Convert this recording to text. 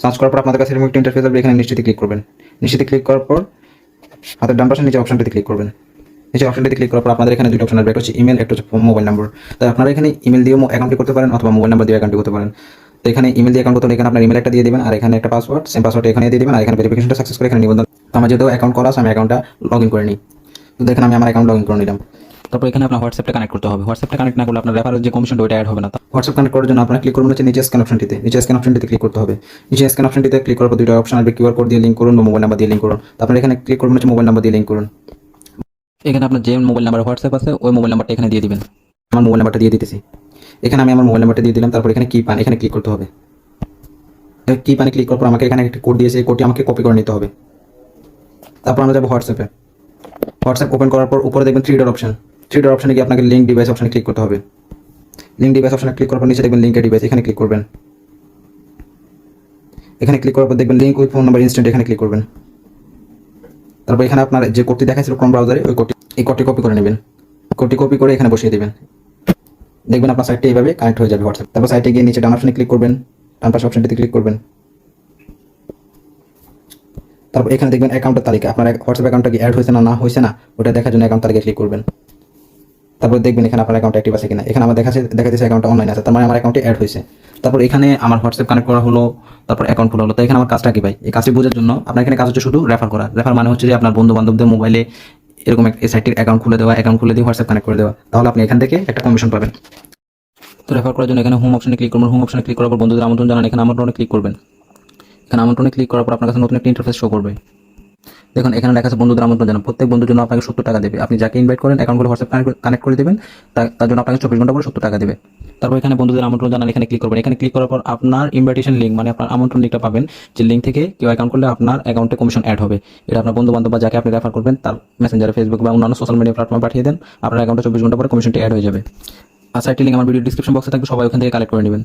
Search করার পর আপনাদের কাছে এরকম একটা ইন্টারফেস আসবে, এখানে নিশ্চিত ক্লিক করবেন। নিশ্চিত ক্লিক করার পর হাতের ডান পাশে নিচে অপশনটিতে ক্লিক করবেন। নিচে অপশনটিতে ক্লিক করার পর আপনাদের এখানে দুটো অপশন আসবে, একটা হচ্ছে ইমেল, একটা হচ্ছে মোবাইল নাম্বার। তাই আপনারা এখানে ইমেল দিয়েও অ্যাকাউন্টটি করতে পারেন অথবা মোবাইল নাম্বার দিয়ে অ্যাকাউন্টটি করতে পারেন। তো এখানে ইমেল দিয়ে অ্যাকাউন্ট করতে হলে এখানে আপনার ইমেল একটা দিয়ে দিবেন, আর এখানে একটা পাসওয়ার্ড, সেম পাসওয়ার্ড এখানে দিয়ে দিবেন, আর এখানে ভেরিফিকেশনটা সাকসেস করে এখানে নিবন্ধন। তো আমার যেহেতু অ্যাকাউন্ট করা আছে আমি অ্যাকাউন্টটা লগ ইন করে নিই। তো দেখেন আমি আমার অ্যাকাউন্ট লগ ইন করে নিলাম। তারপর এখানে আপনার হোয়াটসঅ্যাপটা কানেক্ট করতে হবে। হোয়াটসঅ্যাপটা কানেক্ট না করলে আপনার রেফারের যে কমিশন ওইটা অ্যাড হবে না। হোয়াটসঅ্যাপ কানেক্ট করার জন্য আপনারা ক্লিক করবেন হচ্ছে নিচে স্ক্যান অপশনটিতে। নিচে স্ক্যান অপশনটিতে ক্লিক করতে হবে। নিচে স্ক্যান অপশনটিতে ক্লিক করার পর দুটো অপশন আসবে, কিউআর কোড দিয়ে লিঙ্ক করুন বা মোবাইল নাম্বার দিয়ে লিঙ্ক করুন। তো আপনারা এখানে ক্লিক করবেন হচ্ছে মোবাইল নাম্বার দিয়ে লিঙ্ক করুন। এখানে আপনার যে মোবাইল নাম্বার হোয়াটসঅ্যাপ আছে ওই মোবাইল নাম্বারটা এখানে দিয়ে দিবেন। আমার মোবাইল নাম্বারটা দিয়ে দিতেছি। এখানে আমি আমার মোবাইল নাম্বারটা দিয়ে দিলাম। তারপর এখানে কি পান এখানে ক্লিক করতে হবে। কি পানে ক্লিক করার পর আমাকে এখানে একটা কোড দিয়েছে, এই কোডটি আমাকে কপি করে নিতে হবে। তারপর আমরা যাবো হোয়াটসঅ্যাপে। হোয়াটসঅ্যাপ ওপেন করার পর উপরে দেখবেন three dot option. Three dot অপশনে গিয়ে আপনাকে লিঙ্ক ডিভাইস অপশনে ক্লিক করতে হবে। লিঙ্ক ডিভাইস অপশনে ক্লিক করার পর নিচে দেখবেন লিঙ্কের ডিভাইস, এখানে ক্লিক করবেন। এখানে ক্লিক করার পর দেখবেন link with phone number instant, এখানে ক্লিক করবেন। তারপর এখানে আপনার যে কোডটি দেখাচ্ছিল ক্রোম ব্রাউজারে ওই কোডটি, এই কোডটি কপি করে নেবেন। কোডটি কপি করে এখানে বসিয়ে দেবেন। দেখবেন আপনার সাইটটি এইভাবে কানেক্ট হয়ে যাবে হোয়াটসঅ্যাপ। তারপর সাইটে গিয়ে নিচে ডান অপশনে ক্লিক করবেন, ডান পাশে অপশনটিতে ক্লিক করবেন। তারপর এখানে দেখবেন অ্যাকাউন্টের তালিকা, আপনার হোয়াটসঅ্যাপ অ্যাকাউন্টটা কি অ্যাড হয়েছে না হয়েছে না ওটা দেখার জন্য অ্যাকাউন্ট তালিকায় ক্লিক করবেন। তারপর দেখবেন এখানে আপনার অ্যাকাউন্ট অ্যাক্টিভ আছে কিনা। এখানে আমার দেখাচ্ছে অ্যাকাউন্টটা অনলাইন আছে, তার মানে আমার অ্যাকাউন্টে অ্যাড হয়েছে। তারপর এখানে আমার হোয়াটসঅ্যাপ কানেক্ট করা হলো, তারপর অ্যাকাউন্ট খোলা হলো। তো এখানে আমার কাজটা কি ভাই, এই কাজটি বোঝার জন্য আপনার এখানে কাজ হচ্ছে শুধু রেফার করা। রেফার মানে হচ্ছে যে আপনার বন্ধু বান্ধবদের মোবাইলে এরকম এই সাইটটির অ্যাকাউন্ট খুলে দেওয়া, অ্যাকাউন্ট খুলে দিয়ে হোয়াটসঅ্যাপ কানেক্ট করে দেওয়া, তাহলে আপনি এখান থেকে একটা কমিশন পাবেন। তো রেফার করার জন্য এখানে হোম অপশনে ক্লিক করবেন। হোম অপশনে ক্লিক করার পর বন্ধুদের আমন্ত্রণ জানান, এখানে আমন্ত্রণে ক্লিক করবেন। এখানে আমন্ত্রণে ক্লিক করার পর আপনার কাছে নতুন একটা ইন্টারফেস শো করবে। দেখুন এখানে লেখা আছে বন্ধুদের আমন্ত্রণ জানান। প্রত্যেক বন্ধুর জন্য আপনাকে 70 টাকা দেবে। আপনি যাকে ইনভাইট করেন অ্যাকাউন্ট করে হোয়াটসঅ্যাপ কানেক্ট করে দেবেন, তার জন্য আপনাকে 24 ঘন্টা পরে 70 টাকা দেবে। তারপর এখানে বন্ধুদের আমন্ত্রণ জানান, এখানে ক্লিক করবেন। এখানে ক্লিক করার পর আপনার ইনভাইটেশন লিঙ্ক মানে আপনার আমন্ত্রণ লিঙ্কটা পাবেন, যে লিঙ্ক থেকে কেউ অ্যাকাউন্ট করলে আপনার অ্যাকাউন্টে কমিশন অ্যাড হবে। এটা আপনার বন্ধু বান্ধব বা যাকে আপনি রেফার করবেন তার মেসেঞ্জারে, ফেসবুক বা অন্যান্য সোশ্যাল মিডিয়া প্ল্যাটফর্মে পাঠিয়ে দেন, আপনার অ্যাকাউন্টে 24 ঘন্টা পরে কমিশনটি অ্যাড হয়ে যাবে। আর সাইটটি লিঙ্ক আমার ভিডিও ডিসক্রিপশন বক্সে থাকবে, সবাই ওখান থেকে কালেক্ট করে নেবেন।